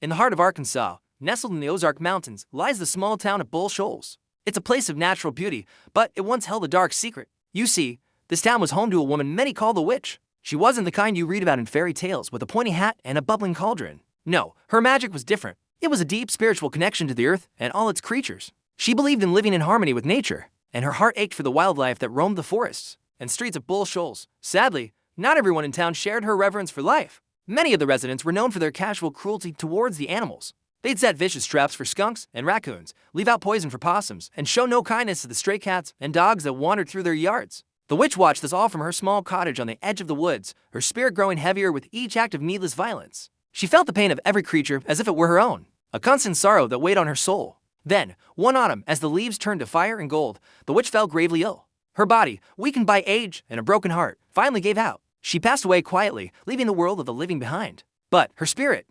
In the heart of Arkansas, nestled in the Ozark Mountains, lies the small town of Bull Shoals. It's a place of natural beauty, but it once held a dark secret. You see, this town was home to a woman many call the witch. She wasn't the kind you read about in fairy tales with a pointy hat and a bubbling cauldron. No, her magic was different. It was a deep spiritual connection to the earth and all its creatures. She believed in living in harmony with nature, and her heart ached for the wildlife that roamed the forests and streets of Bull Shoals. Sadly, not everyone in town shared her reverence for life. Many of the residents were known for their casual cruelty towards the animals. They'd set vicious traps for skunks and raccoons, leave out poison for possums, and show no kindness to the stray cats and dogs that wandered through their yards. The witch watched this all from her small cottage on the edge of the woods, her spirit growing heavier with each act of needless violence. She felt the pain of every creature as if it were her own, a constant sorrow that weighed on her soul. Then, one autumn, as the leaves turned to fire and gold, the witch fell gravely ill. Her body, weakened by age and a broken heart, finally gave out. She passed away quietly, leaving the world of the living behind. But her spirit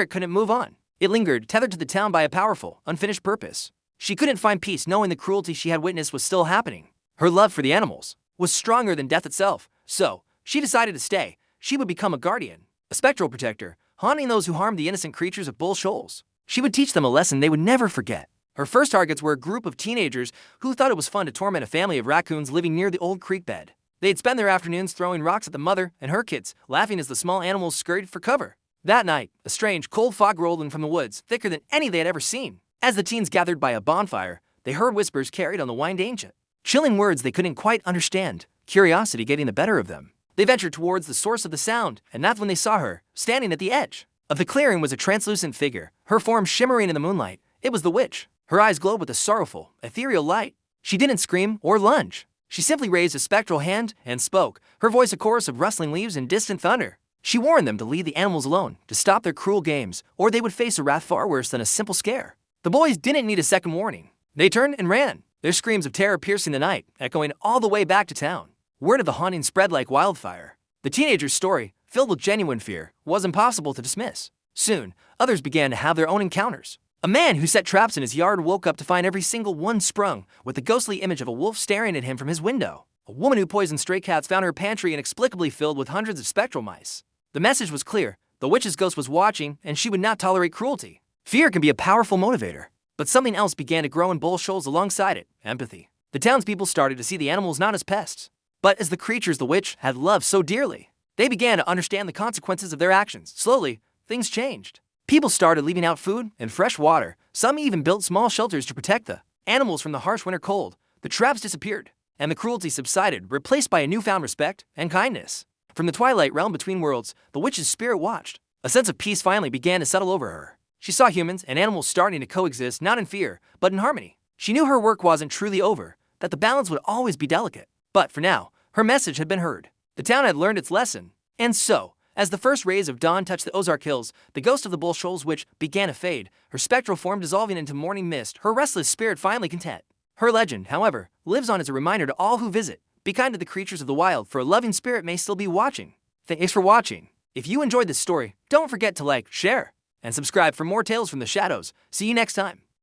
couldn't move on. It lingered, tethered to the town by a powerful, unfinished purpose. She couldn't find peace knowing the cruelty she had witnessed was still happening. Her love for the animals was stronger than death itself, so she decided to stay. She would become a guardian, a spectral protector, haunting those who harmed the innocent creatures of Bull Shoals. She would teach them a lesson they would never forget. Her first targets were a group of teenagers who thought it was fun to torment a family of raccoons living near the old creek bed. They'd spend their afternoons throwing rocks at the mother and her kids, laughing as the small animals scurried for cover. That night, a strange, cold fog rolled in from the woods, thicker than any they had ever seen. As the teens gathered by a bonfire, they heard whispers carried on the wind ancient. Chilling words they couldn't quite understand, curiosity getting the better of them. They ventured towards the source of the sound, and that's when they saw her, standing at the edge of the clearing was a translucent figure, her form shimmering in the moonlight. It was the witch. Her eyes glowed with a sorrowful, ethereal light. She didn't scream or lunge. She simply raised a spectral hand and spoke, her voice a chorus of rustling leaves and distant thunder. She warned them to leave the animals alone, to stop their cruel games, or they would face a wrath far worse than a simple scare. The boys didn't need a second warning. They turned and ran, their screams of terror piercing the night, echoing all the way back to town. Word of the haunting spread like wildfire. The teenager's story, filled with genuine fear, was impossible to dismiss. Soon, others began to have their own encounters. A man who set traps in his yard woke up to find every single one sprung, with the ghostly image of a wolf staring at him from his window. A woman who poisoned stray cats found her pantry inexplicably filled with hundreds of spectral mice. The message was clear: the witch's ghost was watching, and she would not tolerate cruelty. Fear can be a powerful motivator, but something else began to grow in Bull Shoals alongside it: empathy. The townspeople started to see the animals not as pests, but as the creatures the witch had loved so dearly. They began to understand the consequences of their actions. Slowly, things changed. People started leaving out food and fresh water. Some even built small shelters to protect the animals from the harsh winter cold. The traps disappeared, and the cruelty subsided, replaced by a newfound respect and kindness. From the twilight realm between worlds, the witch's spirit watched. A sense of peace finally began to settle over her. She saw humans and animals starting to coexist, not in fear, but in harmony. She knew her work wasn't truly over, that the balance would always be delicate. But for now, her message had been heard. The town had learned its lesson. And so, as the first rays of dawn touched the Ozark Hills, the ghost of the Bull Shoals witch began to fade, her spectral form dissolving into morning mist, her restless spirit finally content. Her legend, however, lives on as a reminder to all who visit. Be kind to the creatures of the wild, for a loving spirit may still be watching. Thanks for watching. If you enjoyed this story, don't forget to like, share, and subscribe for more tales from the shadows. See you next time.